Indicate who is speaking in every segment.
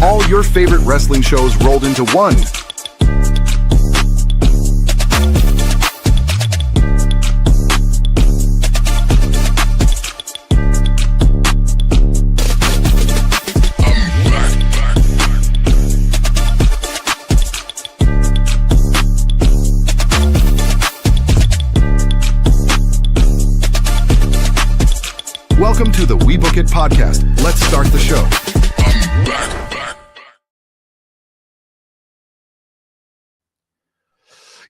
Speaker 1: All your favorite wrestling shows rolled into one. Welcome to the We Book It podcast. Let's start the show.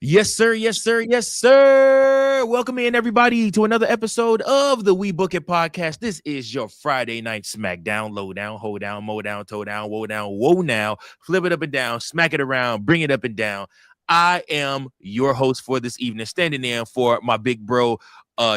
Speaker 2: Yes, sir. Yes, sir. Yes, sir. Welcome in, everybody, to another episode of the We Book It podcast. This is your Friday night SmackDown Lowdown, hold down, mow down, toe down, woe down, whoa now, flip it up and down, smack it around, bring it up and down. I am your host for this evening, standing in for my big bro,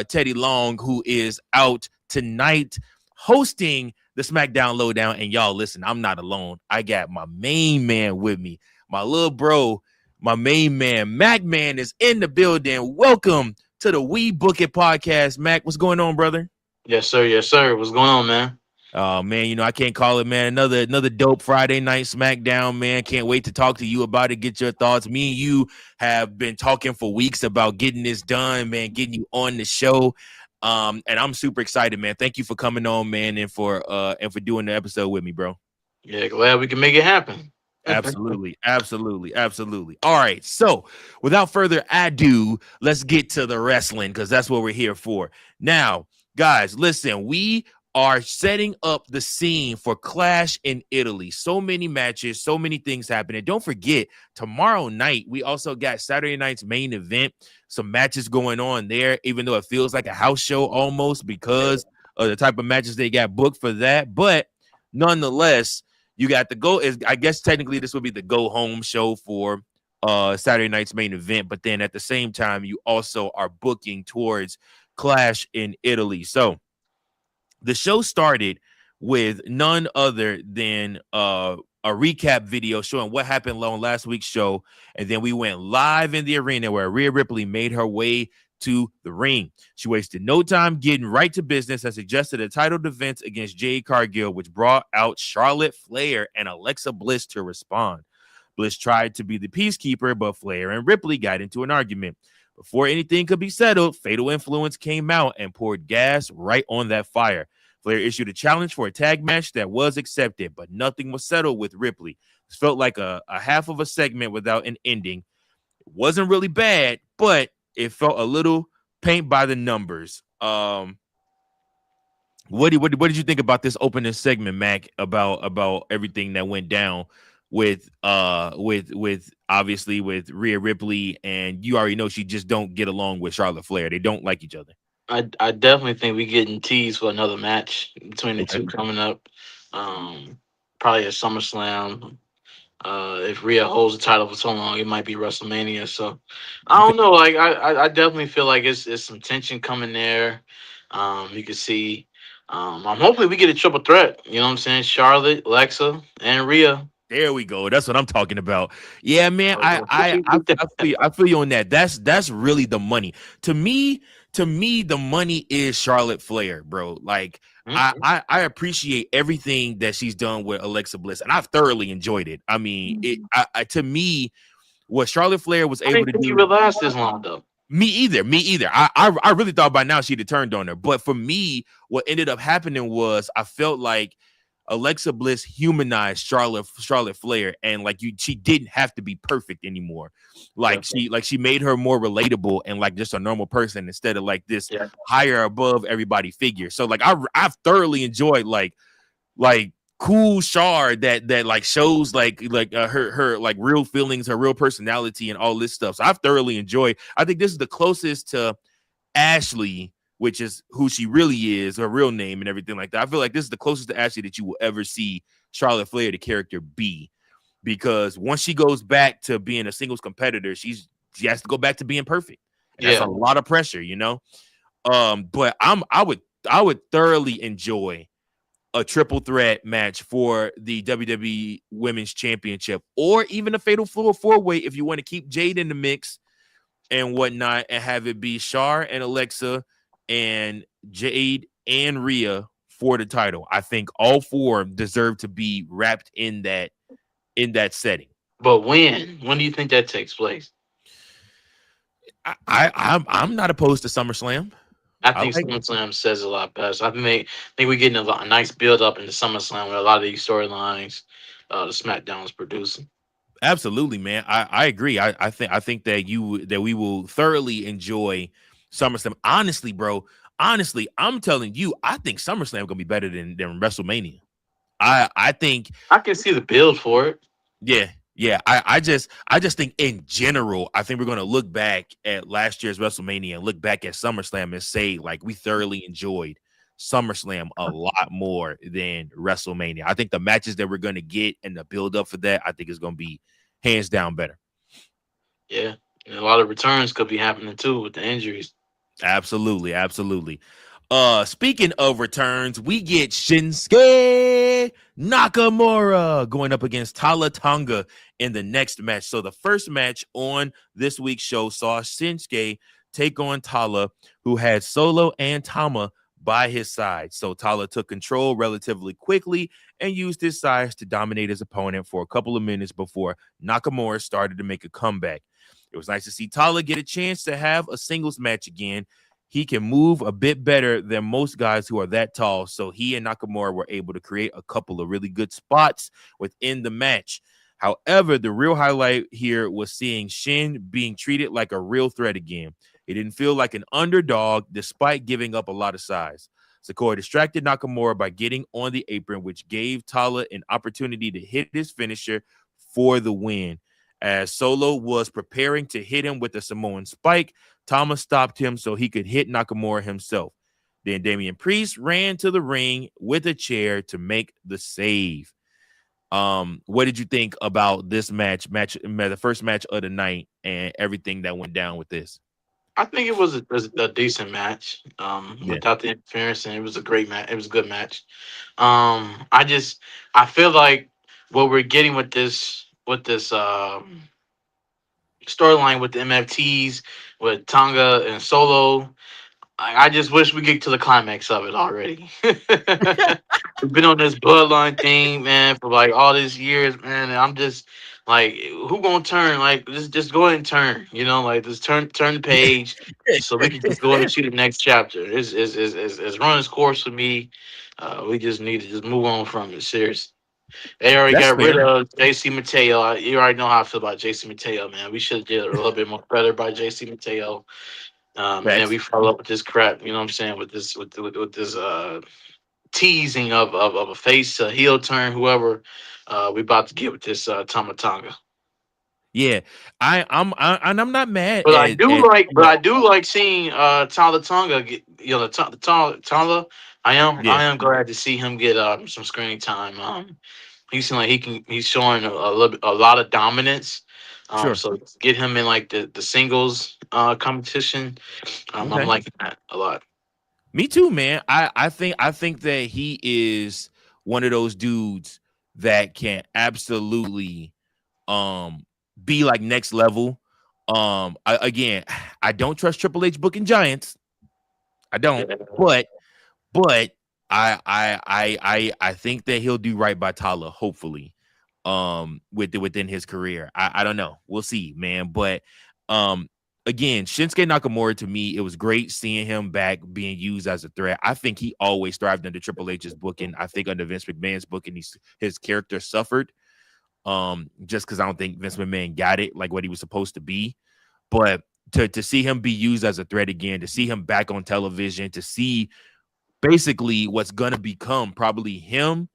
Speaker 2: Teddy Long, who is out tonight hosting the SmackDown Lowdown. And y'all, listen, I'm not alone. I got my main man with me, my little bro. My main man, Mac Man, is in the building. Welcome to the We Book It podcast. Mac, what's going on, brother?
Speaker 3: Yes, sir. Yes, sir. What's going on, man?
Speaker 2: Oh, man, you know, I can't call it, man. Another dope Friday night SmackDown, man. Can't wait to talk to you about it, get your thoughts. Me and you have been talking for weeks about getting this done, man, getting you on the show. And I'm super excited, man. Thank you for coming on, man, and for doing the episode with me, bro.
Speaker 3: Yeah, glad we can make it happen.
Speaker 2: Absolutely. All right, so without further ado, let's get to the wrestling, because that's what we're here for. Now, guys, listen, we are setting up the scene for Clash in Italy. So many matches, so many things happening. Don't forget, tomorrow night, we also got Saturday night's main event. Some matches going on there, even though it feels like a house show almost because of the type of matches they got booked for that. But nonetheless, you got the go. I guess technically this would be the go home show for Saturday night's main event, but then at the same time, you also are booking towards Clash in Italy. So the show started with none other than a recap video showing what happened on last week's show, and then we went live in the arena where Rhea Ripley made her way to the ring. She wasted no time getting right to business and suggested a title defense against Jade Cargill, which brought out Charlotte Flair and Alexa Bliss to respond. Bliss tried to be the peacekeeper, but Flair and Ripley got into an argument. Before anything could be settled, Fatal Influence came out and poured gas right on that fire. Flair issued a challenge for a tag match that was accepted, but nothing was settled with Ripley. It felt like a half of a segment without an ending. It wasn't really bad, but it felt a little paint by the numbers. What did you think about this opening segment, Mac? About everything that went down with obviously with Rhea Ripley, and you already know she just don't get along with Charlotte Flair. They don't like each other.
Speaker 3: I definitely think we're getting teased for another match between the two coming up. Probably at SummerSlam. If Rhea holds the title for so long, it might be WrestleMania. So I don't know. Like I definitely feel like it's some tension coming there. You can see. Hopefully we get a triple threat. You know what I'm saying? Charlotte, Alexa, and Rhea.
Speaker 2: There we go. That's what I'm talking about. Yeah, man. I feel you on that. That's really the money. To me, the money is Charlotte Flair, bro. Like I appreciate everything that she's done with Alexa Bliss, and I've thoroughly enjoyed it. I mean, to me, what Charlotte Flair was able to do.
Speaker 3: You realize this long though.
Speaker 2: Me either. I really thought by now she'd have turned on her. But for me, what ended up happening was I felt like Alexa Bliss humanized Charlotte Flair, and she didn't have to be perfect anymore. She made her more relatable and like just a normal person instead of like this higher above everybody figure. So like I've thoroughly enjoyed like cool Char that like shows her like real feelings, her real personality, and all this stuff. So I've thoroughly enjoyed. I think this is the closest to Ashley, which is who she really is, her real name and everything like that. I feel like this is the closest to Ashley that you will ever see Charlotte Flair, the character, be. Because once she goes back to being a singles competitor, she has to go back to being perfect. And that's a lot of pressure, you know? But I would thoroughly enjoy a triple threat match for the WWE Women's Championship, or even a fatal four-way if you want to keep Jade in the mix and whatnot, and have it be Char and Alexa and Jade and Rhea for the title. I think all four deserve to be wrapped in that setting.
Speaker 3: But when? When do you think that takes place?
Speaker 2: I'm not opposed to SummerSlam.
Speaker 3: I
Speaker 2: I
Speaker 3: think
Speaker 2: like
Speaker 3: SummerSlam says a lot best. I think we're getting a nice build up into SummerSlam with a lot of these storylines the SmackDown is producing.
Speaker 2: Absolutely, man. I agree. I think that we will thoroughly enjoy SummerSlam. Honestly, bro. Honestly, I'm telling you, I think SummerSlam gonna be better than WrestleMania. I think
Speaker 3: I can see the build for it.
Speaker 2: yeah, yeah. I just think in general, I think we're gonna look back at last year's WrestleMania and look back at SummerSlam and say like we thoroughly enjoyed SummerSlam a lot more than WrestleMania. I think the matches that we're gonna get and the build up for that, I think is gonna be hands down better.
Speaker 3: Yeah. And a lot of returns could be happening too with the injuries.
Speaker 2: Absolutely, absolutely. Speaking of returns, we get Shinsuke Nakamura going up against Tama Tonga in the next match. So the first match on this week's show saw Shinsuke take on Tala, who had Solo and Tama by his side. So Tala took control relatively quickly and used his size to dominate his opponent for a couple of minutes before Nakamura started to make a comeback. It was nice to see Tala get a chance to have a singles match again. He can move a bit better than most guys who are that tall, so he and Nakamura were able to create a couple of really good spots within the match. However, the real highlight here was seeing Shin being treated like a real threat again. He didn't feel like an underdog despite giving up a lot of size. Sakura distracted Nakamura by getting on the apron, which gave Tala an opportunity to hit his finisher for the win. As Solo was preparing to hit him with a Samoan spike, Thomas stopped him so he could hit Nakamura himself. Then Damian Priest ran to the ring with a chair to make the save. What did you think about this the first match of the night, and everything that went down with this?
Speaker 3: I think it was a decent match.
Speaker 2: Yeah.
Speaker 3: Without the interference, and it was a great match. It was a good match. I feel like what we're getting with this storyline with the MFTs with Tonga and Solo. I just wish we get to the climax of it already. We've been on this bloodline thing, man, for like all these years, man. And I'm just like, who gonna turn? Like, just go ahead and turn. Like, just turn the page, so we can just go into the next chapter. It's run its course for me. We just need to just move on from it. Serious. They already
Speaker 2: That's
Speaker 3: got rid
Speaker 2: fair.
Speaker 3: of JC Mateo. You already know how I feel about JC Mateo, man. We should have did a little bit more better by JC Mateo. And then
Speaker 2: Facts.
Speaker 3: we follow up with this crap, you know what I'm saying, with this teasing of a face, a heel turn, whoever we about to get with this Tama Tonga.
Speaker 2: Yeah, and I'm not mad
Speaker 3: But I
Speaker 2: at
Speaker 3: do
Speaker 2: at
Speaker 3: like, but
Speaker 2: Tama.
Speaker 3: I do like seeing Tama Tonga get, Tala.
Speaker 2: Yeah,
Speaker 3: I am glad to see him get some screen time. He seems like he's showing a lot of dominance.
Speaker 2: sure.
Speaker 3: So get him in like the singles competition. I'm
Speaker 2: Okay.
Speaker 3: liking that a lot.
Speaker 2: Me too, man. I think that he is one of those dudes that can absolutely um be like next level. Again, I don't trust Triple H booking giants. I don't, but but I think that he'll do right by Tala, hopefully. Within his career. I don't know. We'll see, man. But um again, Shinsuke Nakamura, to me, it was great seeing him back being used as a threat. I think he always thrived under Triple H's booking. I think under Vince McMahon's booking, his character suffered. Just because I don't think Vince McMahon got it like what he was supposed to be. But to see him be used as a threat again, to see him back on television, to see basically what's gonna become probably him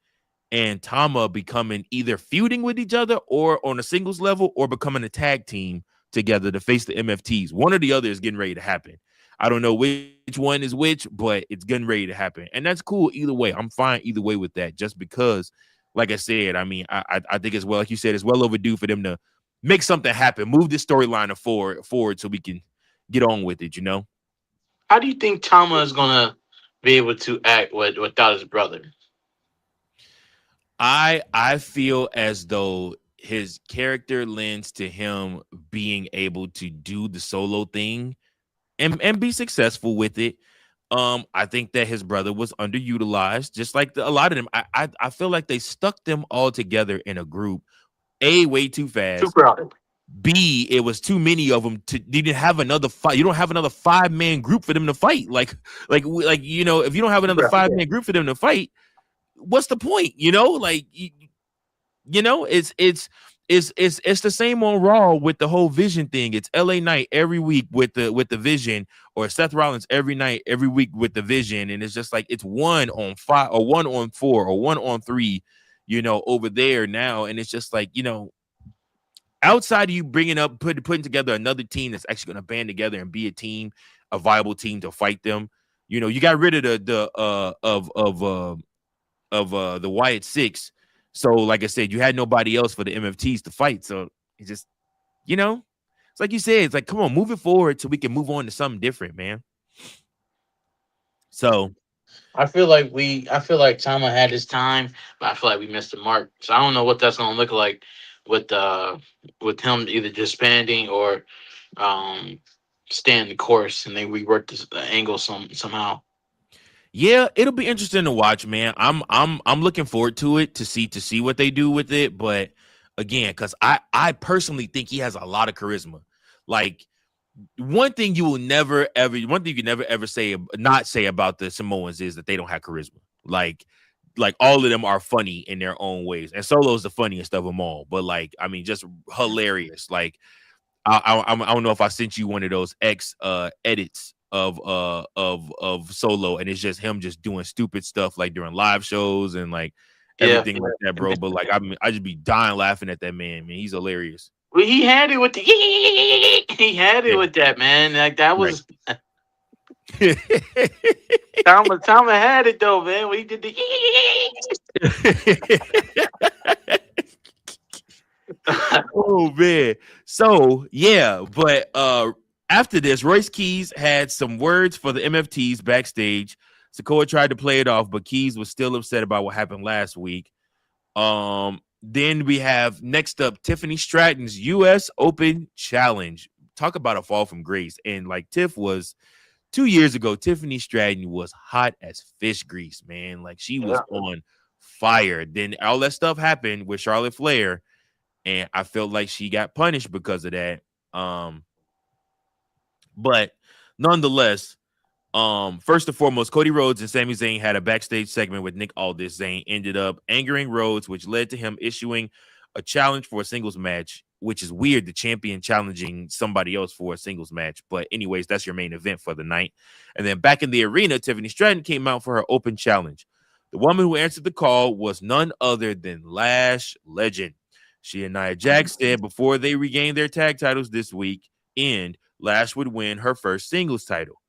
Speaker 2: and Tama becoming either feuding with each other or on a singles level or becoming a tag team together to face the MFTs. One or the other is getting ready to happen. I don't know which one is which, but it's getting ready to happen. And that's cool either way. I'm fine either way with that, just because, like I said, I mean, I think as well, like you said, it's well overdue for them to make something happen, move this storyline forward so we can get on with it.
Speaker 3: How do you think Tama is gonna be able to act without his brother?
Speaker 2: I feel as though his character lends to him being able to do the solo thing and be successful with it. I think that his brother was underutilized, just like a lot of them. I feel like they stuck them all together in a group. A, way too
Speaker 3: Too
Speaker 2: fast.
Speaker 3: crowded.
Speaker 2: B, it was too many of them to didn't have another fight. You don't have another 5-man group for them to fight. Like you know, if you don't have another 5-man group for them to fight, what's the point? You know, like you know, it's the same on Raw with the whole Vision thing. It's LA Knight every week with the Vision, or Seth Rollins every night every week with the Vision, and it's just like it's 1 on 5 or 1 on 4 or 1 on 3, you know, over there now, and it's just like, you know, outside of you bringing up putting together another team that's actually going to band together and be a team, a viable team to fight them. You know, you got rid of the Wyatt Six. So, like I said, you had nobody else for the MFTs to fight. So it's just, you know, it's like you said, it's like, come on, move it forward so we can move on to something different, man. So
Speaker 3: I feel like Tama had his time, but I feel like we missed the mark. So I don't know what that's gonna look like with him either disbanding or um staying the course, and then we work this angle somehow.
Speaker 2: yeah, it'll be interesting to watch, man. I'm looking forward to it to see what they do with it. But again, because I personally think he has a lot of charisma. Like, one thing you never ever say not say about the Samoans is that they don't have charisma. Like all of them are funny in their own ways, and Solo's the funniest of them all. But like, I mean, just hilarious. Like, I don't know if I sent you one of those edits of Solo, and it's just him just doing stupid stuff like during live shows and like everything like that, bro. But like, I just be dying laughing at that man. Man, he's hilarious.
Speaker 3: Well, he had it with the he had it
Speaker 2: Yeah,
Speaker 3: with that, man. Like that
Speaker 2: right.
Speaker 3: was Tama had it though, man. When he did the
Speaker 2: Oh man. So yeah, but after this, Royce Keys had some words for the MFTs backstage. Sikoa tried to play it off, but Keys was still upset about what happened last week. Then we have next up Tiffany Stratton's US Open Challenge. Talk about a fall from grace. And like Tiff was 2 years ago, Tiffany Stratton was hot as fish grease, man. Like she was on fire. Then all that stuff happened with Charlotte Flair, and I felt like she got punished because of that. But nonetheless, first and foremost, Cody Rhodes and Sami Zayn had a backstage segment with Nick Aldis. Zayn ended up angering Rhodes, which led to him issuing a challenge for a singles match, which is weird, the champion challenging somebody else for a singles match. But anyways, that's your main event for the night. And then back in the arena, Tiffany Stratton came out for her open challenge. The woman who answered the call was none other than Lash Legend. She and Nia Jax said before they regained their tag titles this week, Lash would win her first singles title.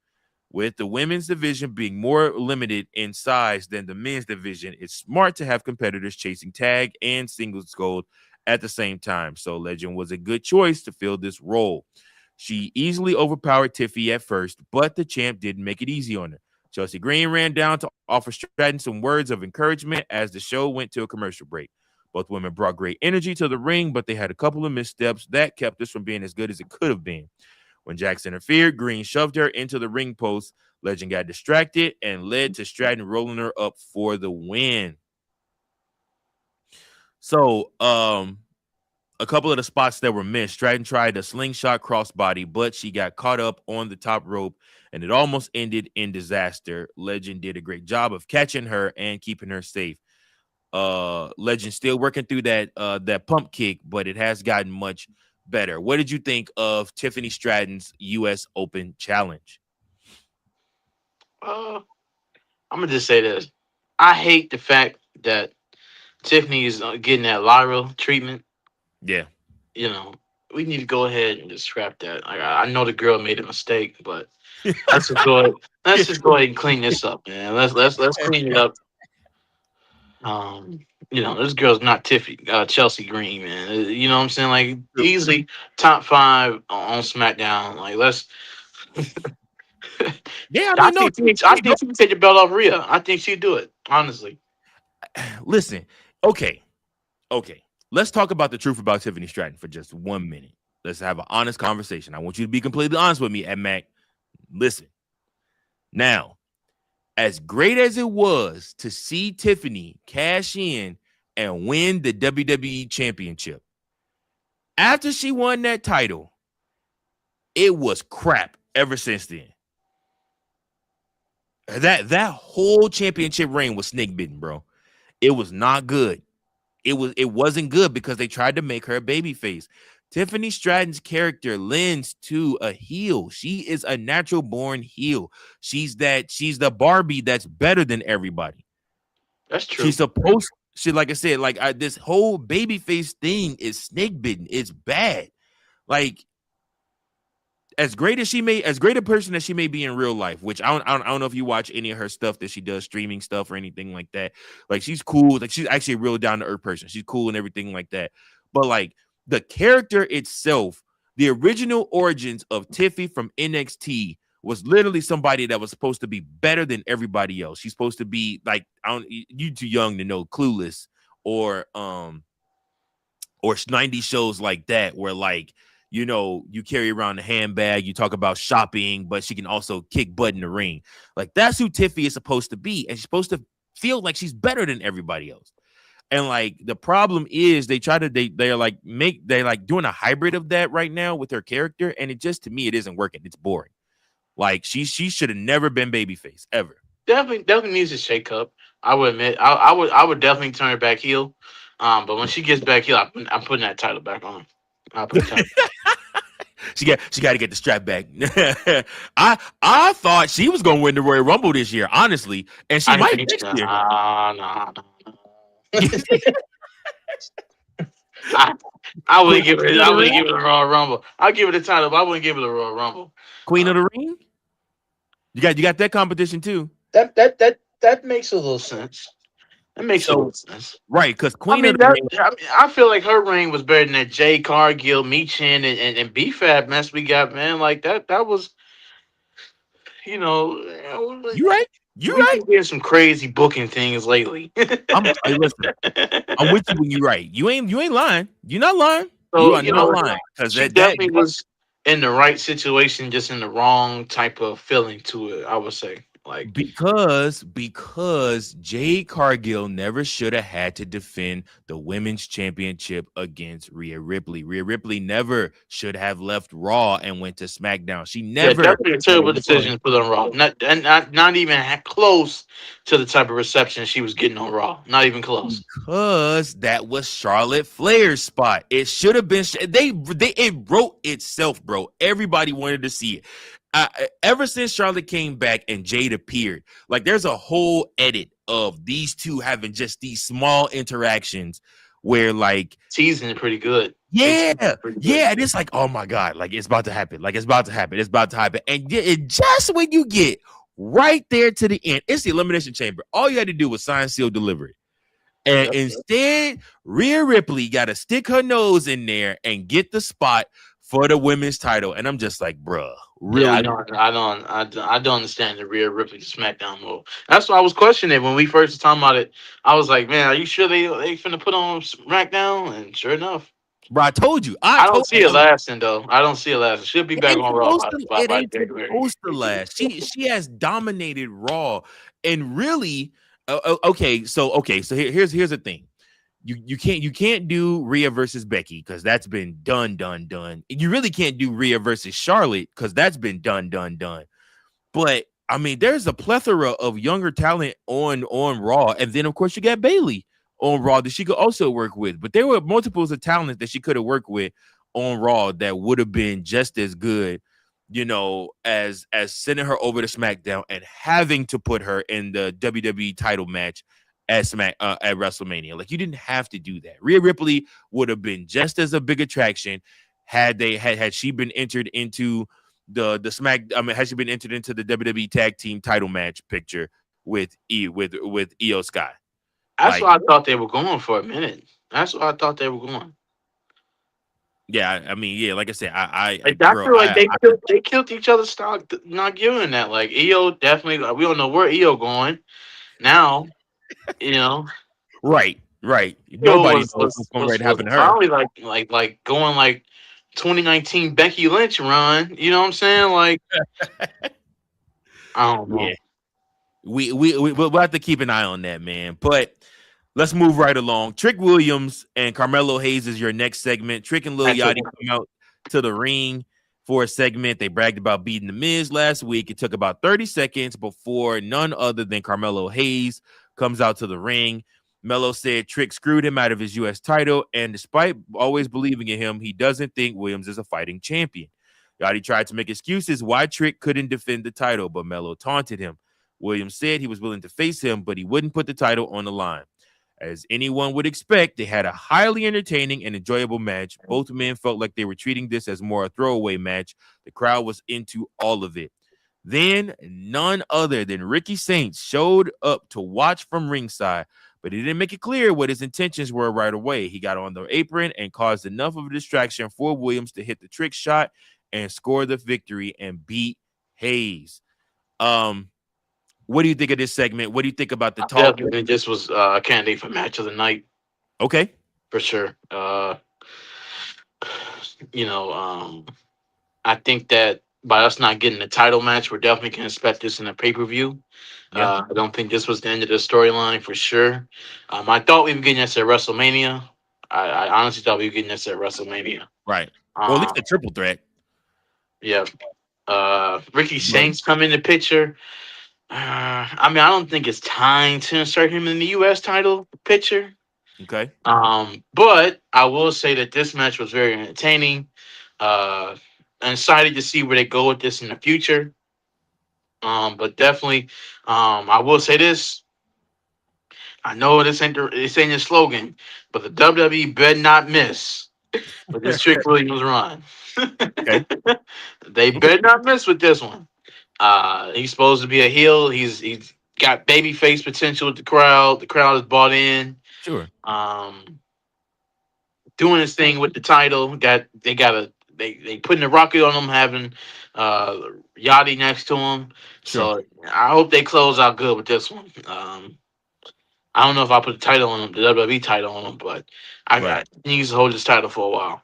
Speaker 2: With the women's division being more limited in size than the men's division, it's smart to have competitors chasing tag and singles gold at the same time. So Legend was a good choice to fill this role. She easily overpowered Tiffy at first, but the champ didn't make it easy on her. Chelsea Green ran down to offer Stratton some words of encouragement as the show went to a commercial break. Both women brought great energy to the ring, but they had a couple of missteps that kept us from being as good as it could have been. When Jax interfered, Green shoved her into the ring post. Legend got distracted and led to Stratton rolling her up for the win. So, a couple of the spots that were missed. Stratton tried a slingshot crossbody, but she got caught up on the top rope, and it almost ended in disaster. Legend did a great job of catching her and keeping her safe. Legend still working through that pump kick, but it has gotten much better. What did you think of Tiffany Stratton's US Open Challenge?
Speaker 3: I'm gonna just say this. I hate the fact that Tiffany is getting that Lyra treatment.
Speaker 2: Yeah.
Speaker 3: You know, we need to go ahead and just scrap that. I know the girl made a mistake, but let's just go ahead. Let's just go ahead and clean this up, man. Let's clean it up. This girl's not Tiffy, Chelsea Green, man. You know what I'm saying? Like easily top 5 on SmackDown. Like let's.
Speaker 2: Yeah,
Speaker 3: I think she can take the belt off Rhea. I think she'd do it. Honestly.
Speaker 2: Listen, okay. Let's talk about the truth about Tiffany Stratton for just 1 minute. Let's have an honest conversation. I want you to be completely honest with me, Mac. Listen. Now, as great as it was to see Tiffany cash in and win the WWE Championship, after she won that title, it was crap ever since then. That whole championship reign was snake bitten, bro. It was not good. It wasn't good because they tried to make her a babyface. Tiffany Stratton's character lends to a heel. She is a natural born heel. She's the Barbie that's better than everybody.
Speaker 3: That's true.
Speaker 2: Like I said, this whole babyface thing is snake bitten. It's bad. Like, as great a person as she may be in real life, which I don't know if you watch any of her stuff that she does, streaming stuff or anything like that. Like, she's cool. Like, she's actually a real down to earth person. She's cool and everything like that. But like the character itself, the original origins of Tiffy from NXT was literally somebody that was supposed to be better than everybody else. She's supposed to be like, you too young to know Clueless or 90 shows like that, where like, you know, you carry around a handbag, you talk about shopping, but she can also kick butt in the ring. Like, that's who Tiffy is supposed to be. And she's supposed to feel like she's better than everybody else. And like, the problem is they're like doing a hybrid of that right now with her character. And it just, to me, it isn't working. It's boring. Like, she should have never been babyface ever.
Speaker 3: Definitely needs a shake up. I would admit, I would definitely turn her back heel. But when she gets back heel, I'm putting that title back on. I'll put the title.
Speaker 2: She got to get the strap back. I thought she was going to win the Royal Rumble this year, honestly, and she might next year.
Speaker 3: Nah. I wouldn't give it. I wouldn't give it a Royal Rumble. I'll give it a title, but I wouldn't give it a Royal Rumble.
Speaker 2: Queen of the Ring. You got that competition too.
Speaker 3: That makes a little sense. That makes a little sense.
Speaker 2: Right, because Queen of the Ring.
Speaker 3: I feel like her reign was better than that Jade Cargill, Meechin, and B-Fab mess we got, man. Like that was, you know.
Speaker 2: You right. You're right.
Speaker 3: There's some crazy booking things lately.
Speaker 2: I'm with you when you're right. You ain't lying. You're not lying.
Speaker 3: So,
Speaker 2: you are not lying. Because
Speaker 3: she definitely was in the right situation, just in the wrong type of feeling to it, I would say. Like,
Speaker 2: because Jade Cargill never should have had to defend the women's championship against Rhea Ripley. Rhea Ripley never should have left Raw and went to SmackDown. She never.
Speaker 3: Definitely a terrible decision to put on Raw. Not even close to the type of reception she was getting on Raw. Not even close.
Speaker 2: Because that was Charlotte Flair's spot. It should have been. It wrote itself, bro. Everybody wanted to see it. Ever since Charlotte came back and Jade appeared, like, there's a whole edit of these two having just these small interactions where, like,
Speaker 3: teasing it pretty good.
Speaker 2: Yeah. And it's like, oh my God, like, it's about to happen. And just when you get right there to the end, it's the Elimination Chamber. All you had to do was sign, seal, deliver it. And instead, Rhea Ripley got to stick her nose in there and get the spot for the women's title. And I'm just like, bruh, really?
Speaker 3: Yeah, I don't understand the Rhea Ripley to SmackDown move. That's why I was questioning it when we first were talking about it. I was like, man, are you sure they finna put on SmackDown? And sure enough.
Speaker 2: Bro, I told you.
Speaker 3: I don't see it lasting, though. I don't see it lasting. She'll be back on Raw.
Speaker 2: It ain't supposed to last. She has dominated Raw. And really, okay, so here's the thing. You can't do Rhea versus Becky because that's been done. You really can't do Rhea versus Charlotte because that's been done. But I mean, there's a plethora of younger talent on Raw, and then of course you got Bayley on Raw that she could also work with. But there were multiples of talent that she could have worked with on Raw that would have been just as good, you know, as sending her over to SmackDown and having to put her in the WWE title match at WrestleMania. Like, you didn't have to do that. Rhea Ripley would have been just as a big attraction had she been entered into the had she been entered into the WWE Tag Team title match picture with Io Sky.
Speaker 3: That's what I thought they were going for a minute. That's what I thought they were going.
Speaker 2: Yeah, I mean, yeah, like I said, I
Speaker 3: feel like they killed each other's stock, not giving that. Like, Io definitely, we don't know where Io going now. You know,
Speaker 2: right. Nobody knows what's going to happen to her.
Speaker 3: Probably like going like 2019 Becky Lynch run. You know what I'm saying? Like, I don't know.
Speaker 2: We'll have to keep an eye on that, man. But let's move right along. Trick Williams and Carmelo Hayes is your next segment. Trick and Lil Yachty come out to the ring for a segment. They bragged about beating The Miz last week. It took about 30 seconds before none other than Carmelo Hayes comes out to the ring. Melo said Trick screwed him out of his U.S. title, and despite always believing in him, he doesn't think Williams is a fighting champion. Yachty tried to make excuses why Trick couldn't defend the title, but Melo taunted him. Williams said he was willing to face him, but he wouldn't put the title on the line. As anyone would expect, they had a highly entertaining and enjoyable match. Both men felt like they were treating this as more a throwaway match. The crowd was into all of it. Then none other than Ricky Saints showed up to watch from ringside, but he didn't make it clear what his intentions were right away. He got on the apron and caused enough of a distraction for Williams to hit the trick shot and score the victory and beat Hayes. What do you think of this segment? What do you think about the talk?
Speaker 3: Definitely, this was a candidate for match of the night.
Speaker 2: Okay,
Speaker 3: for sure. I think that by us not getting a title match, we're definitely going to expect this in a pay-per-view.
Speaker 2: Yeah.
Speaker 3: I don't think this was the end of the storyline for sure. I thought we were getting this at WrestleMania. I honestly thought we were getting this at WrestleMania.
Speaker 2: Right. Well, at least a triple threat.
Speaker 3: Yeah. Ricky Saints come in the picture. I don't think it's time to insert him in the U.S. title picture.
Speaker 2: Okay.
Speaker 3: But I will say that this match was very entertaining. I'm excited to see where they go with this in the future. But definitely, I will say this. I know this ain't your slogan, but the WWE better not miss with this Trick Williams run.
Speaker 2: Okay.
Speaker 3: They better not miss with this one. He's supposed to be a heel. He's got baby face potential with the crowd. The crowd is bought in.
Speaker 2: Sure.
Speaker 3: Doing his thing with the title. They putting the rocket on him, having Yachty next to him.
Speaker 2: Sure.
Speaker 3: So I hope they close out good with this one. I don't know if I put the title on him, the WWE title on him, but I he needs to hold this title for a while.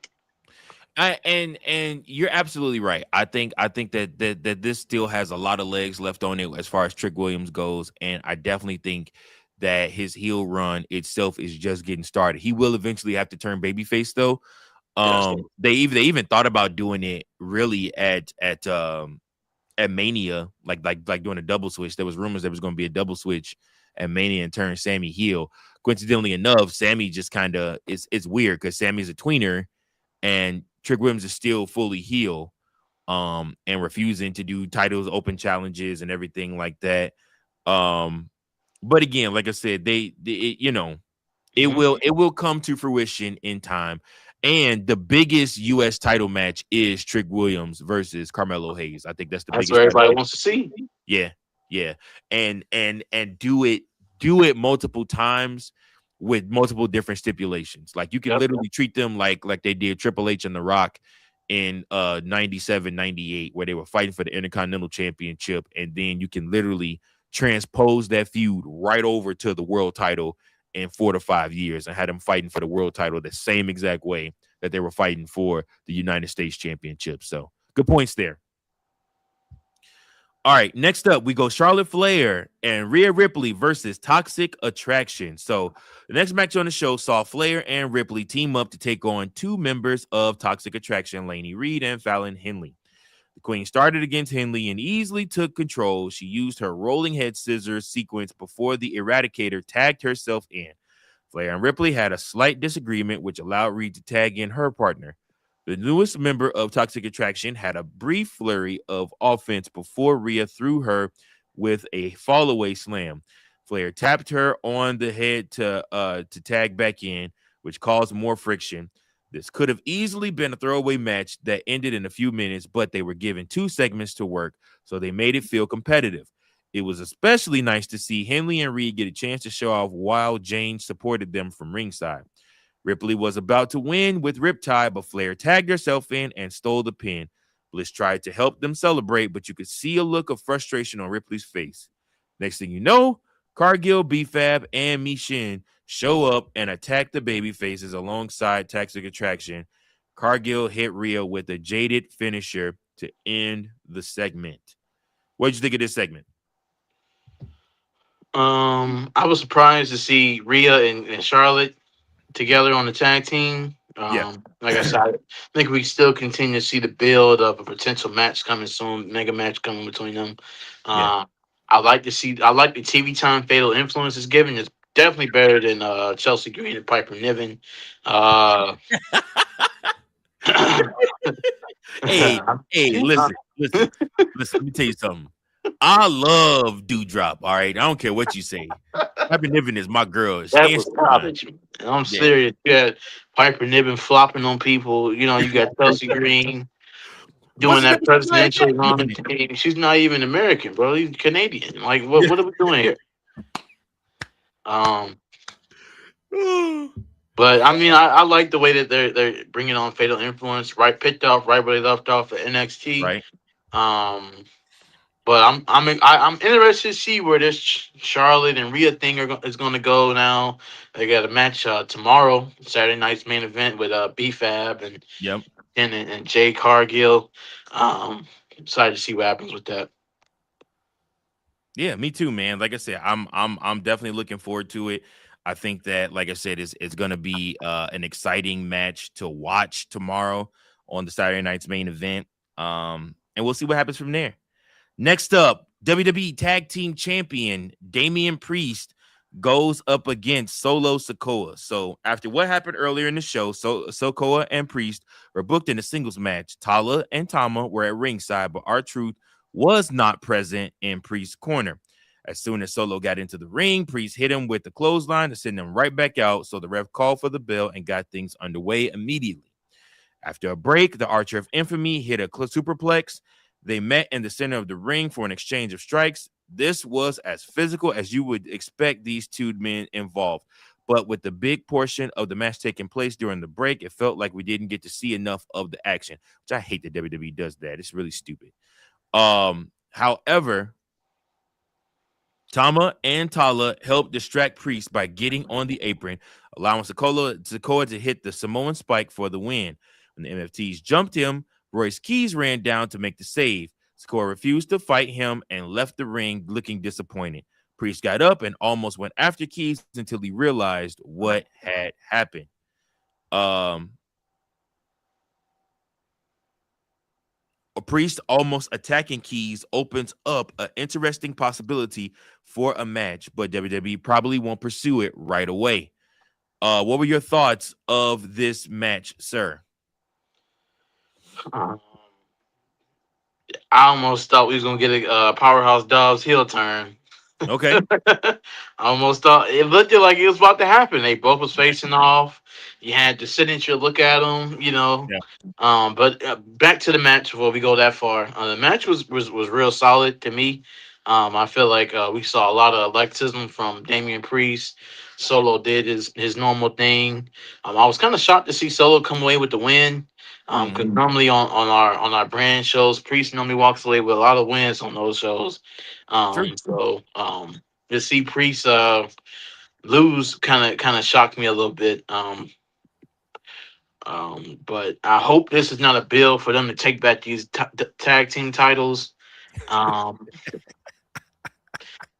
Speaker 2: And you're absolutely right. I think that this still has a lot of legs left on it as far as Trick Williams goes, and I definitely think that his heel run itself is just getting started. He will eventually have to turn babyface, though. They even thought about doing it really at Mania, like doing a double switch. There was rumors there was going to be a double switch at Mania and turn Sammy heel. Coincidentally enough, Sammy just kind of it's weird because Sammy's a tweener and Trick Williams is still fully heel, and refusing to do titles, open challenges, and everything like that. But again, like I said, it will come to fruition in time. And the biggest U.S. title match is Trick Williams versus Carmelo Hayes. I think that's biggest.
Speaker 3: What everybody wants to see.
Speaker 2: Yeah, and do it multiple times with multiple different stipulations. Like you can literally treat them like they did Triple H and The Rock in 97, 98, where they were fighting for the Intercontinental Championship, and then you can literally transpose that feud right over to the world title in 4 to 5 years and had them fighting for the world title the same exact way that they were fighting for the United States Championship. So good points there. All right, next up, we go Charlotte Flair and Rhea Ripley versus Toxic Attraction. So the next match on the show saw Flair and Ripley team up to take on two members of Toxic Attraction, Lainey Reed and Fallon Henley. The Queen started against Henley and easily took control. She used her rolling head scissors sequence before the Eradicator tagged herself in. Flair and Ripley had a slight disagreement, which allowed Reed to tag in her partner. The newest member of Toxic Attraction had a brief flurry of offense before Rhea threw her with a fallaway slam. Flair tapped her on the head to tag back in, which caused more friction. This could have easily been a throwaway match that ended in a few minutes, but they were given 2 segments to work, so they made it feel competitive. It was especially nice to see Henley and Reed get a chance to show off while Jane supported them from ringside. Ripley was about to win with Riptide, but Flair tagged herself in and stole the pin. Bliss tried to help them celebrate, but you could see a look of frustration on Ripley's face. Next thing you know, Cargill, B-Fab, and Michin show up and attack the baby faces alongside Toxic Attraction. Cargill hit Rhea with a jaded finisher to end the segment. What did you think of this segment?
Speaker 3: I was surprised to see Rhea and Charlotte together on the tag team.
Speaker 2: Yeah,
Speaker 3: Like I said, I think we still continue to see the build of a potential match coming soon, mega match coming between them.
Speaker 2: yeah.
Speaker 3: Uh, I like the TV time Fatal Influence is given. It's definitely better than Chelsea Green and Piper Niven. Uh,
Speaker 2: Hey, hey, listen, listen, listen. Let me tell you something. I love Dewdrop. All right, I don't care what you say. Happy Niven is my girl.
Speaker 3: that
Speaker 2: Hands
Speaker 3: was
Speaker 2: down.
Speaker 3: college. And I'm
Speaker 2: Yeah.
Speaker 3: serious. You got Piper Niven flopping on people. You know, you got Chelsea Green
Speaker 2: What's
Speaker 3: doing
Speaker 2: the
Speaker 3: that
Speaker 2: difference between
Speaker 3: presidential run.
Speaker 2: Niven?
Speaker 3: And she's not even American, bro. She's Canadian. Like, what are we doing here? Um, but I mean, I like the way that they're bringing on Fatal Influence. Right, picked off right where they left off at NXT.
Speaker 2: Right.
Speaker 3: Um, but I'm interested to see where this Charlotte and Rhea thing is going to go now. They got a match tomorrow, Saturday night's main event with B-Fab
Speaker 2: Yep.
Speaker 3: and Jade Cargill. Excited to see what happens with that.
Speaker 2: Yeah, me too, man. Like I said, I'm definitely looking forward to it. I think that, like I said, it's gonna be an exciting match to watch tomorrow on the Saturday night's main event. And we'll see what happens from there. Next up, WWE Tag Team Champion Damian Priest goes up against Solo Sikoa. So after what happened earlier in the show, Sikoa and Priest were booked in a singles match. Tala and Tama were at ringside, but R-Truth was not present in Priest's corner. As soon as Solo got into the ring, Priest hit him with the clothesline to send him right back out. So the ref called for the bell and got things underway immediately. After a break, the Archer of Infamy hit a superplex. They met in the center of the ring for an exchange of strikes. This was as physical as you would expect these two men involved. But with the big portion of the match taking place during the break, it felt like we didn't get to see enough of the action, which I hate that WWE does that. It's really stupid. However, Tama and Tala helped distract Priest by getting on the apron, allowing Sikoa to hit the Samoan spike for the win. When the MFTs jumped him, Royce Keys ran down to make the save. Sikoa refused to fight him and left the ring looking disappointed. Priest got up and almost went after Keys until he realized what had happened. A Priest almost attacking Keys opens up an interesting possibility for a match, but WWE probably won't pursue it right away. What were your thoughts of this match, sir?
Speaker 3: Um, I almost thought we was gonna get a Powerhouse Dobbs heel turn.
Speaker 2: Okay.
Speaker 3: I almost thought it looked like it was about to happen. They both was facing off. You had the signature look at them, you know.
Speaker 2: Yeah.
Speaker 3: But back to the match before we go that far. The match was real solid to me. I feel like we saw a lot of athleticism from Damian Priest. Solo did his normal thing. I was kind of shocked to see Solo come away with the win. Because normally on our brand shows, Priest normally walks away with a lot of wins on those shows.
Speaker 2: True.
Speaker 3: To see Priest lose kind of shocked me a little bit. But I hope this is not a bill for them to take back these tag team titles. Um,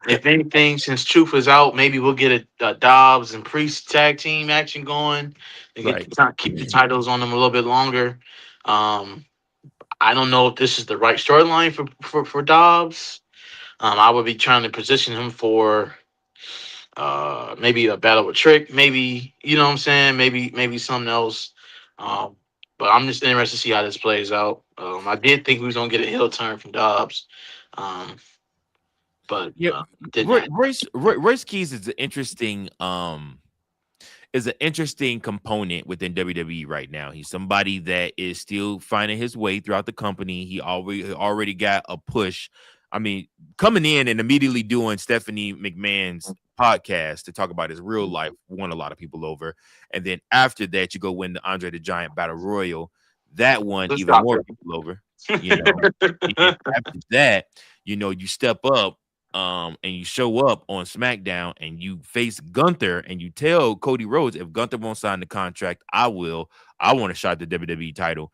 Speaker 3: if anything, since Truth is out, maybe we'll get a Dobbs and Priest tag team action going. They get
Speaker 2: Right.
Speaker 3: keep the titles on them a little bit longer. Um, I don't know if this is the right storyline for Dobbs. I would be trying to position him for maybe a battle with Trick, maybe you know what I'm saying, maybe something else. Um, but I'm just interested to see how this plays out. I did think we was gonna get a heel turn from Dobbs, um, but
Speaker 2: Yeah.
Speaker 3: did not.
Speaker 2: Royce Keys is an interesting component within WWE right now. He's somebody that is still finding his way throughout the company. He already got a push. I mean, coming in and immediately doing Stephanie McMahon's podcast to talk about his real life won a lot of people over. And then after that, you go win the Andre the Giant Battle Royal. That won
Speaker 3: Let's
Speaker 2: even
Speaker 3: stop
Speaker 2: more
Speaker 3: it.
Speaker 2: people over. You know, and after that, you step up and you show up on SmackDown and you face Gunther and you tell Cody Rhodes, if Gunther won't sign the contract, I will. I want a shot at the WWE title.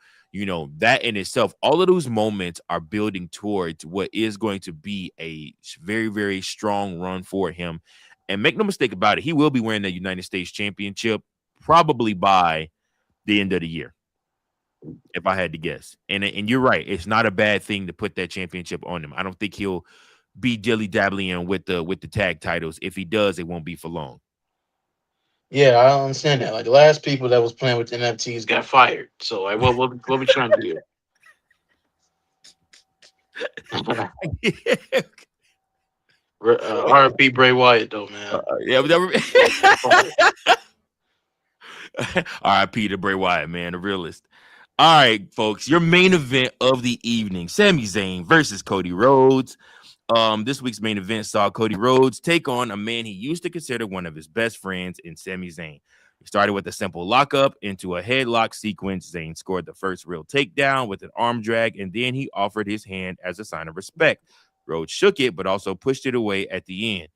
Speaker 2: that in itself, all of those moments are building towards what is going to be a very, very strong run for him. And make no mistake about it, he will be wearing the United States Championship probably by the end of the year, if I had to guess. And you're right, it's not a bad thing to put that championship on him. I don't think he'll be dilly-dabbling with the tag titles. If he does, it won't be for long.
Speaker 3: Yeah, I don't understand that. Like the last people that was playing with NFTs got fired. So like, what we trying to do? R.P. Bray Wyatt though, man.
Speaker 2: R.I.P. to Bray Wyatt, man, the realist. All right, folks, your main event of the evening: Sami Zayn versus Cody Rhodes. This week's main event saw Cody Rhodes take on a man he used to consider one of his best friends in Sami Zayn. He started with a simple lockup into a headlock sequence. Zayn scored the first real takedown with an arm drag, and then he offered his hand as a sign of respect. Rhodes shook it, but also pushed it away at the end.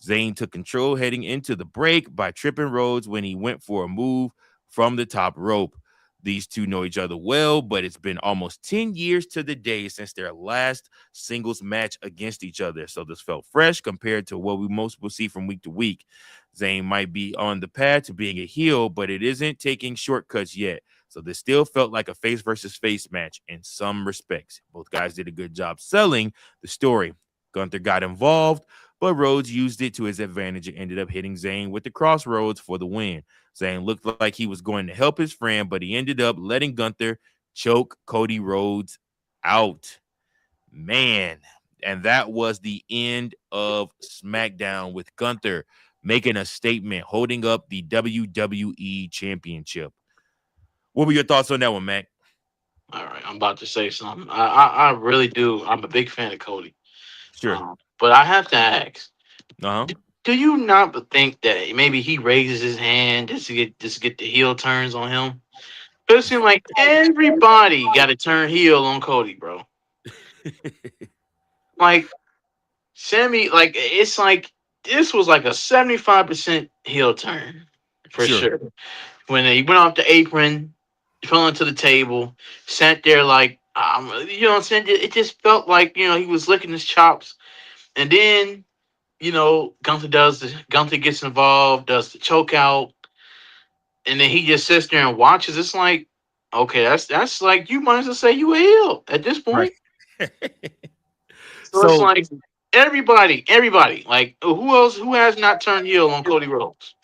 Speaker 2: Zayn took control heading into the break by tripping Rhodes when he went for a move from the top rope. These two know each other well, but it's been almost 10 years to the day since their last singles match against each other. So this felt fresh compared to what we most will see from week to week. Zayn might be on the path to being a heel, but it isn't taking shortcuts yet. So this still felt like a face versus face match in some respects. Both guys did a good job selling the story. Gunther got involved, but Rhodes used it to his advantage and ended up hitting Zayn with the crossroads for the win. Zayn looked like he was going to help his friend, but he ended up letting Gunther choke Cody Rhodes out. Man, and that was the end of SmackDown with Gunther making a statement, holding up the WWE Championship. What were your thoughts on that one, Mac?
Speaker 3: All right, I'm about to say something. I really do. I'm a big fan of Cody.
Speaker 2: Sure.
Speaker 3: But I have to ask,
Speaker 2: Uh-huh.
Speaker 3: do you not think that maybe he raises his hand just to get the heel turns on him? But it seems like everybody got to turn heel on Cody, bro. Like Sammy, like it's like this was like a 75% heel turn for sure. When he went off the apron, fell into the table, sat there like you know what I'm saying? It just felt like, he was licking his chops. And then, Gunther gets involved, does the choke out, and then he just sits there and watches. It's like, okay, that's like you might as well say you a heel at this point.
Speaker 2: Right.
Speaker 3: So it's like everybody, like who has not turned heel on Cody Rhodes?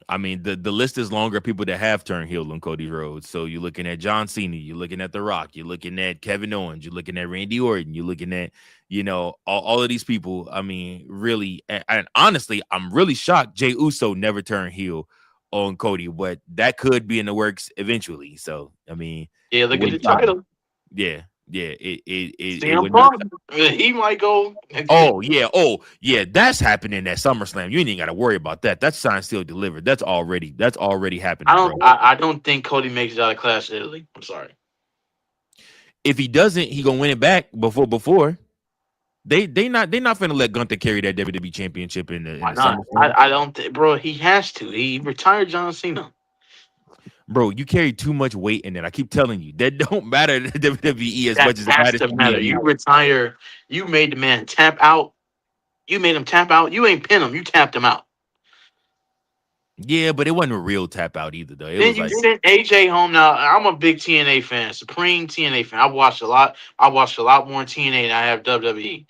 Speaker 2: I mean, the list is longer. People that have turned heel on Cody Rhodes. So you're looking at John Cena, you're looking at The Rock, you're looking at Kevin Owens, you're looking at Randy Orton, you're looking at, all of these people. I mean, really, and honestly, I'm really shocked Jey Uso never turned heel on Cody, but that could be in the works eventually. So, I mean,
Speaker 3: yeah, look at the title.
Speaker 2: Yeah. It
Speaker 3: CM Punk, he might go.
Speaker 2: Oh yeah, that's happening at SummerSlam. You ain't got to worry about that. That's signed, still delivered. That's already happening.
Speaker 3: I don't think Cody makes it out of Clash of Italy. I'm sorry.
Speaker 2: If he doesn't, he gonna win it back before. They not finna let Gunther carry that WWE Championship in the.
Speaker 3: Why not? I don't think, bro. He has to. He retired John Cena.
Speaker 2: Bro, you carry too much weight in it. I keep telling you that don't matter to WWE as much as it matters to
Speaker 3: matter. You retire. You made the man tap out. You made him tap out. You ain't pin him. You tapped him out.
Speaker 2: Yeah, but it wasn't a real tap out either, though.
Speaker 3: Then you sent AJ home. Now I'm a big TNA fan, supreme TNA fan. I watched a lot. I watched a lot more TNA than I have WWE.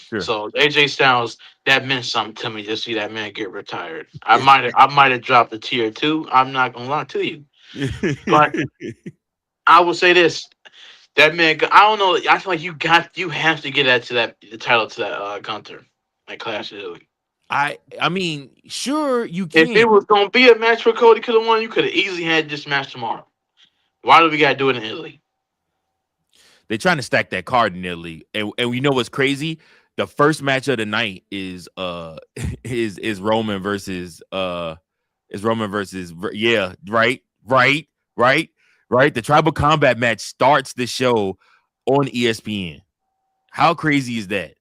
Speaker 3: Sure. So AJ Styles, that meant something to me to see that man get retired. I might have dropped a tier 2. I'm not gonna lie to you. But I will say this: that man, I don't know. I feel like you have to get the title to that Gunther, like Clash of Italy.
Speaker 2: I mean, sure you can.
Speaker 3: If it was gonna be a match for Cody, could have won. You could have easily had this match tomorrow. Why do we gotta do it in Italy?
Speaker 2: They're trying to stack that card in Italy, and we know what's crazy. The first match of the night is Roman versus yeah, right. The Tribal Combat match starts the show on ESPN. How crazy is that?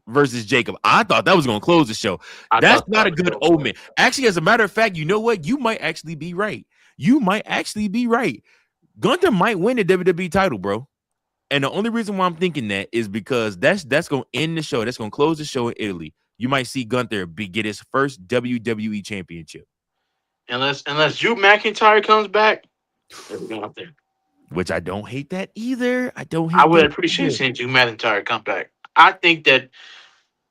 Speaker 2: Versus Jacob. I thought that was going to close the show. That's not a good omen. Actually, as a matter of fact, you know what? You might actually be right. Gunther might win the WWE title, bro. And the only reason why I'm thinking that is because that's going to end the show. That's going to close the show in Italy. You might see Gunther get his first WWE championship.
Speaker 3: Unless Drew McIntyre comes back, let's go out there.
Speaker 2: Which I don't hate that either.
Speaker 3: I would appreciate seeing Drew McIntyre come back. I think that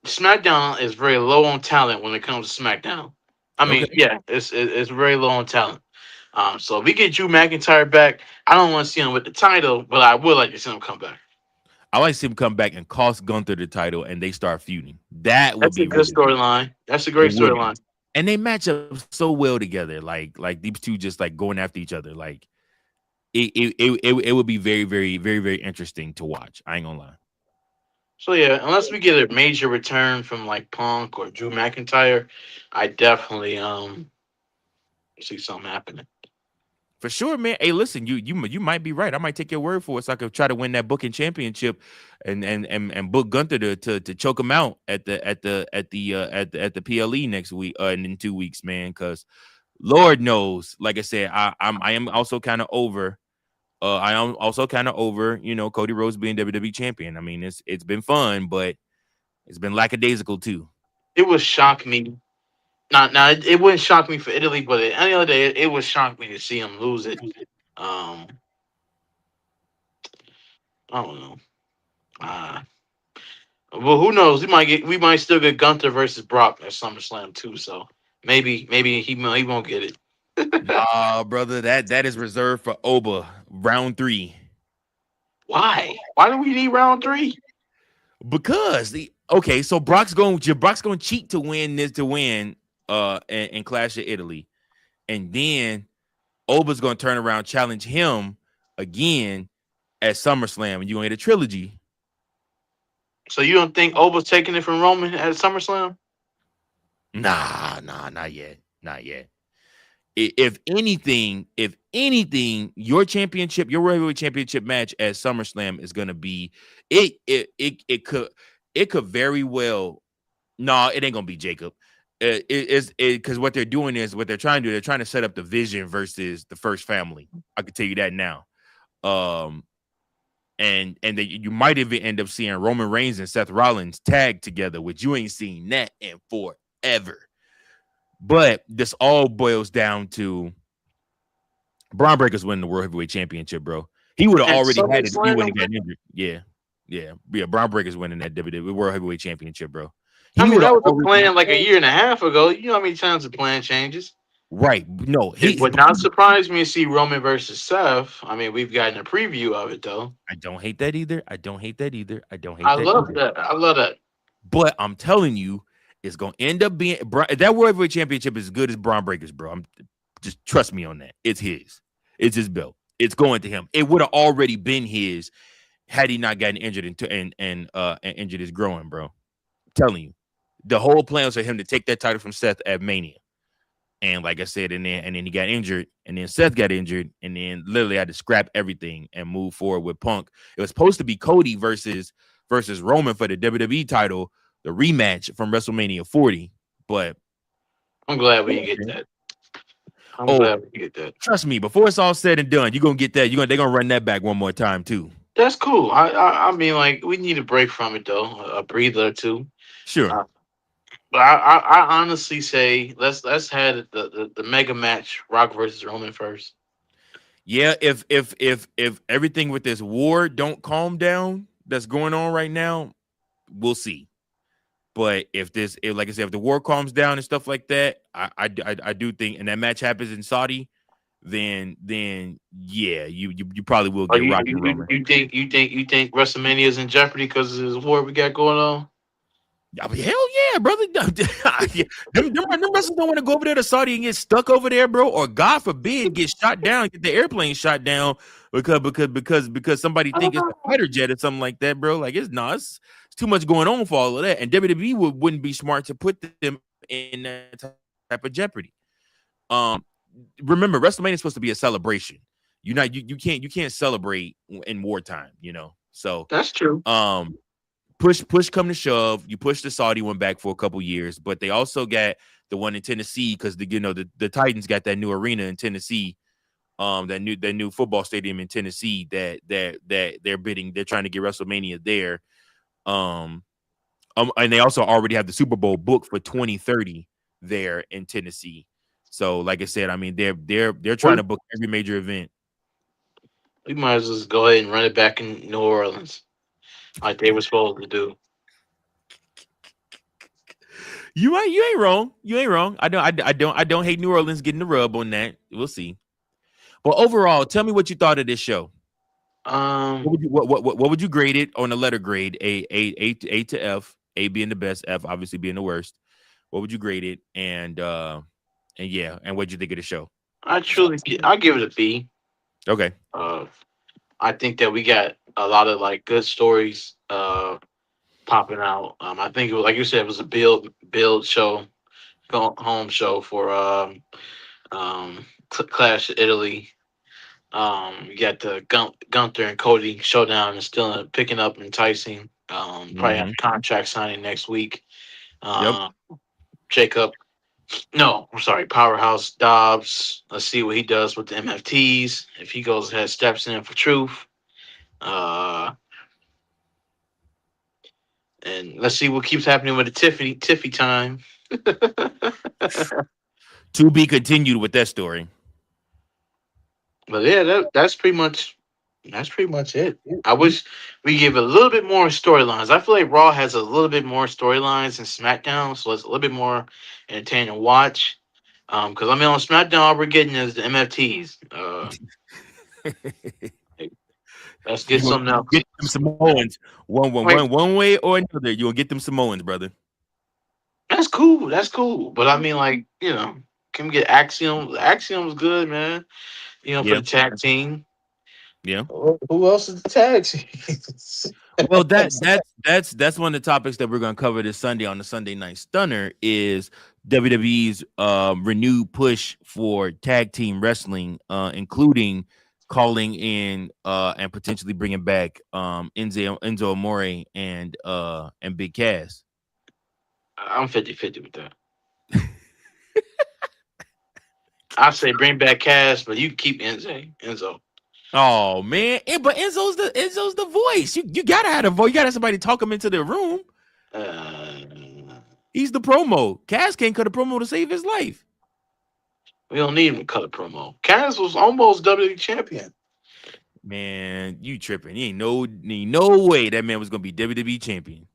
Speaker 3: SmackDown is very low on talent when it comes to SmackDown. I mean, yeah, it's very low on talent. So if we get Drew McIntyre back, I don't want to see him with the title, but I would like to see him come back.
Speaker 2: I like to see him come back and cost Gunther the title, and they start feuding. That's
Speaker 3: a good storyline. That's a great storyline.
Speaker 2: And they match up so well together. Like these two just like going after each other. Like it would be very, very, very, very interesting to watch. I ain't gonna lie.
Speaker 3: So yeah, unless we get a major return from like Punk or Drew McIntyre, I definitely see something happening.
Speaker 2: For sure, man. Hey, listen, you might be right. I might take your word for it, so I could try to win that booking championship, and book Gunther to choke him out at the PLE next week, and in 2 weeks, man. Because Lord knows, like I said, I am also kind of over. I am also kind of over, Cody Rhodes being WWE champion. I mean, it's been fun, but it's been lackadaisical too.
Speaker 3: It would shock me. It wouldn't shock me for Italy, but any other day, it would shock me to see him lose it. I don't know. Well, who knows? We might still get Gunther versus Brock at SummerSlam too. So maybe he won't get it.
Speaker 2: Brother, that is reserved for Oba round 3.
Speaker 3: Why? Why do we need round 3?
Speaker 2: Because so Brock's going to cheat to win and Clash of Italy, and then Oba's going to turn around, challenge him again at SummerSlam, and you're going to get a trilogy.
Speaker 3: So you don't think Oba's taking it from Roman at SummerSlam?
Speaker 2: Nah, not yet. If anything, your World Heavyweight Championship match at SummerSlam is gonna be it could very well. No, it ain't gonna be Jacob. Because what they're doing is what they're trying to do. They're trying to set up the Vision versus the First Family. I can tell you that now. And you might even end up seeing Roman Reigns and Seth Rollins tag together, which you ain't seen that in forever. But this all boils down to Braun Breaker's winning the World Heavyweight Championship, bro. He would have already had it if he wouldn't have got injured. Yeah. Braun Breaker's winning that WWE World Heavyweight Championship, bro.
Speaker 3: That was the plan like a year and a half ago. You know how many times the plan changes?
Speaker 2: Right. No,
Speaker 3: it would not surprise me to see Roman versus Seth. I mean, we've gotten a preview of it, though.
Speaker 2: I don't hate that either. I
Speaker 3: love that.
Speaker 2: But I'm telling you, it's going to end up being that World Heavyweight Championship is as good as Braun Breaker's, bro. Just trust me on that. It's his. It's his belt. It's going to him. It would have already been his had he not gotten injured and injured his groin, bro. I'm telling you, the whole plan was for him to take that title from Seth at Mania. And like I said, and then he got injured, and then Seth got injured, and then literally had to scrap everything and move forward with Punk. It was supposed to be Cody versus Roman for the WWE title, the rematch from WrestleMania 40. But
Speaker 3: I'm glad we didn't get that. I'm glad we get that.
Speaker 2: Trust me, before it's all said and done, you're gonna get that. They're gonna run that back one more time too.
Speaker 3: That's cool. I mean, like, we need a break from it though, a breather or two.
Speaker 2: Sure.
Speaker 3: But I honestly say let's have the mega match, Rock versus Roman first.
Speaker 2: Yeah, if everything with this war don't calm down that's going on right now, we'll see. But if like I said, if the war calms down and stuff like that, I do think, and that match happens in Saudi, then yeah, you probably will get Rock and Roman.
Speaker 3: You think WrestleMania is in jeopardy because of this war we got going on?
Speaker 2: Hell yeah, brother. Them wrestlers don't want to go over there to Saudi and get stuck over there, bro. Or God forbid, get shot down, get the airplane shot down because somebody think it's a fighter jet or something like that, bro. Like it's too much going on for all of that. And WWE wouldn't be smart to put them in that type of jeopardy. Remember, WrestleMania is supposed to be a celebration. You can't celebrate in wartime, So
Speaker 3: that's true.
Speaker 2: Push come to shove, you push the Saudi one back for a couple years, but they also got the one in Tennessee because the Titans got that new arena in Tennessee that new football stadium in Tennessee that they're trying to get WrestleMania there. And they also already have the Super Bowl booked for 2030 there in Tennessee. So, like I said, I mean, they're trying to book every major event.
Speaker 3: We might as well just go ahead and run it back in New Orleans, like they were supposed to do.
Speaker 2: You ain't wrong. You ain't wrong. I don't hate New Orleans getting the rub on that. We'll see. But overall, tell me what you thought of this show. What would you grade it on a letter grade? A to F. A being the best, F obviously being the worst. What would you grade it? And yeah, and what'd you think of the show?
Speaker 3: I'll give it a B.
Speaker 2: Okay.
Speaker 3: I think that we got a lot of like good stories popping out. I think it was, like you said, it was a build show, home show for Clash of Italy. You got the Gunther and Cody showdown is still picking up enticing. Probably have contract signing next week. Jacob. No, I'm sorry, Powerhouse Dobbs. Let's see what he does with the MFTs. If he goes ahead, steps in for truth. And let's see what keeps happening with the Tiffy time.
Speaker 2: To be continued with that story.
Speaker 3: But yeah, that's pretty much it. I wish we give a little bit more storylines. I feel like Raw has a little bit more storylines than SmackDown, so it's a little bit more entertaining to watch. Because I mean, on SmackDown, all we're getting is the MFTs. Let's get something else.
Speaker 2: Get them Samoans one way or another. You will get them Samoans, brother.
Speaker 3: That's cool. But I mean, like, can we get Axiom? Axiom's good, man. For the tag team.
Speaker 2: Yeah.
Speaker 3: Who else is the tag team?
Speaker 2: Well, that's one of the topics that we're going to cover this Sunday on the Sunday Night Stunner is WWE's renewed push for tag team wrestling, including calling in and potentially bringing back Enzo Amore and Big Cass.
Speaker 3: I'm 50-50 with that. I say bring back Cass, but you keep Enzo.
Speaker 2: Oh man, but Enzo's the voice. You gotta have a voice. You gotta have somebody talk him into the room. He's the promo. Cass can't cut a promo to save his life.
Speaker 3: We don't need him to cut a promo. Cass was almost WWE champion.
Speaker 2: Man, you tripping? He ain't no way that man was gonna be WWE champion.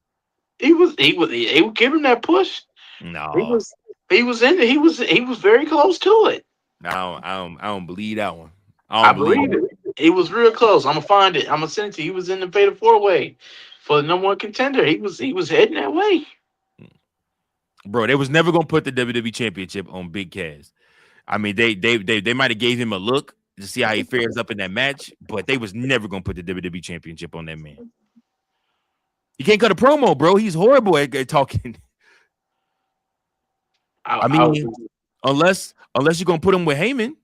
Speaker 3: He would give him that push.
Speaker 2: No,
Speaker 3: he was in it. He was very close to it.
Speaker 2: I don't believe that one.
Speaker 3: I believe it. He was real close. I'm gonna find it. I'm gonna send it to you. He was in the Fatal 4-Way for the number one contender. He was heading that way.
Speaker 2: Bro, they was never gonna put the WWE championship on Big Cass. I mean, they might have gave him a look to see how he fares up in that match, but they was never gonna put the WWE championship on that man. He can't cut a promo, bro. He's horrible at talking. I mean, unless you're gonna put him with Heyman.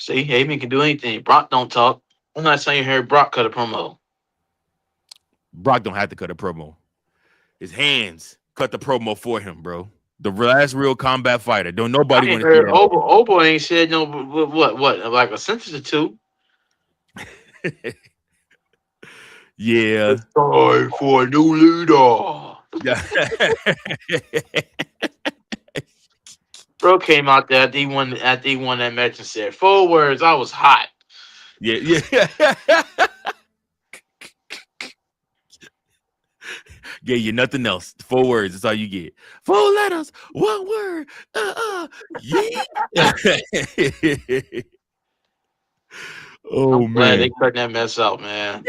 Speaker 3: See, Heyman can do anything. Brock don't talk. I'm not saying you heard Brock cut a promo.
Speaker 2: Brock don't have to cut a promo. His hands cut the promo for him, bro. The last real combat fighter. Don't nobody want to hear
Speaker 3: Obo ain't said no. What? Like a sentence or two.
Speaker 2: Yeah.
Speaker 3: It's time for a new leader. Bro came out there after he won that match and said 4 words. I was hot.
Speaker 2: Yeah. Gave you nothing else. 4 words. That's all you get. 4 letters. 1 word. Yeah. Oh,
Speaker 3: I'm glad they cut that mess out, man.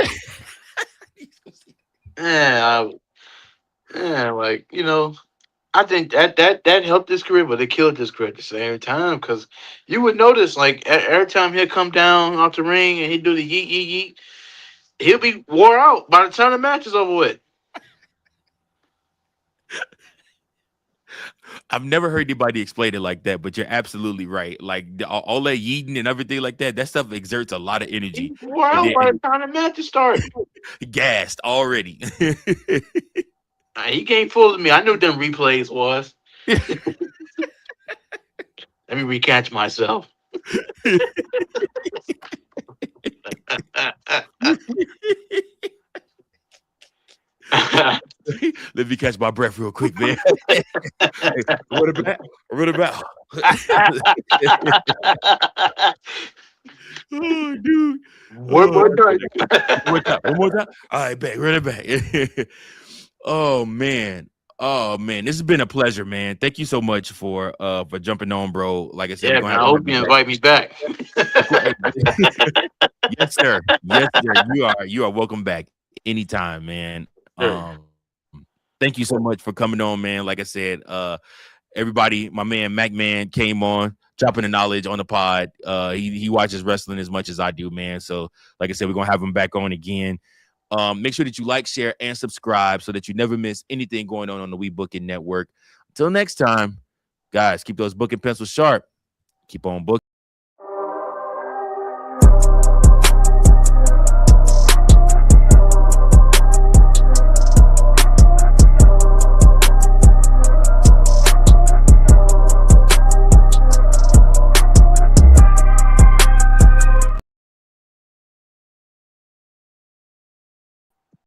Speaker 3: I think that helped his career, but it killed his career at the same time. Because you would notice, like, every time he'll come down off the ring and he'd do the yeet, yeet, yeet, he'll be wore out by the time the match is over with.
Speaker 2: I've never heard anybody explain it like that, but you're absolutely right. Like all that yeeting and everything like that stuff exerts a lot of energy.
Speaker 3: He's wore out by the time the match is started.
Speaker 2: Gassed already.
Speaker 3: He can't fool me. I knew what them replays was. Let me recatch myself.
Speaker 2: Let me catch my breath real quick, man. Hey, run it back. Run it back. Oh, dude.
Speaker 3: One more time.
Speaker 2: One more time. All right, back. Run it back. Oh man. Oh man, this has been a pleasure, man. Thank you so much for jumping on, bro. Like I said,
Speaker 3: Yeah, man, I hope you invite me back.
Speaker 2: Yes, sir. Yes, sir. You are welcome back anytime, man. Thank you so much for coming on, man. Like I said, everybody, my man Mac Man came on, dropping the knowledge on the pod. He watches wrestling as much as I do, man. So, like I said, we're gonna have him back on again. Make sure that you like, share, and subscribe so that you never miss anything going on the We Booking Network. Until next time, guys, keep those booking pencils sharp. Keep on booking.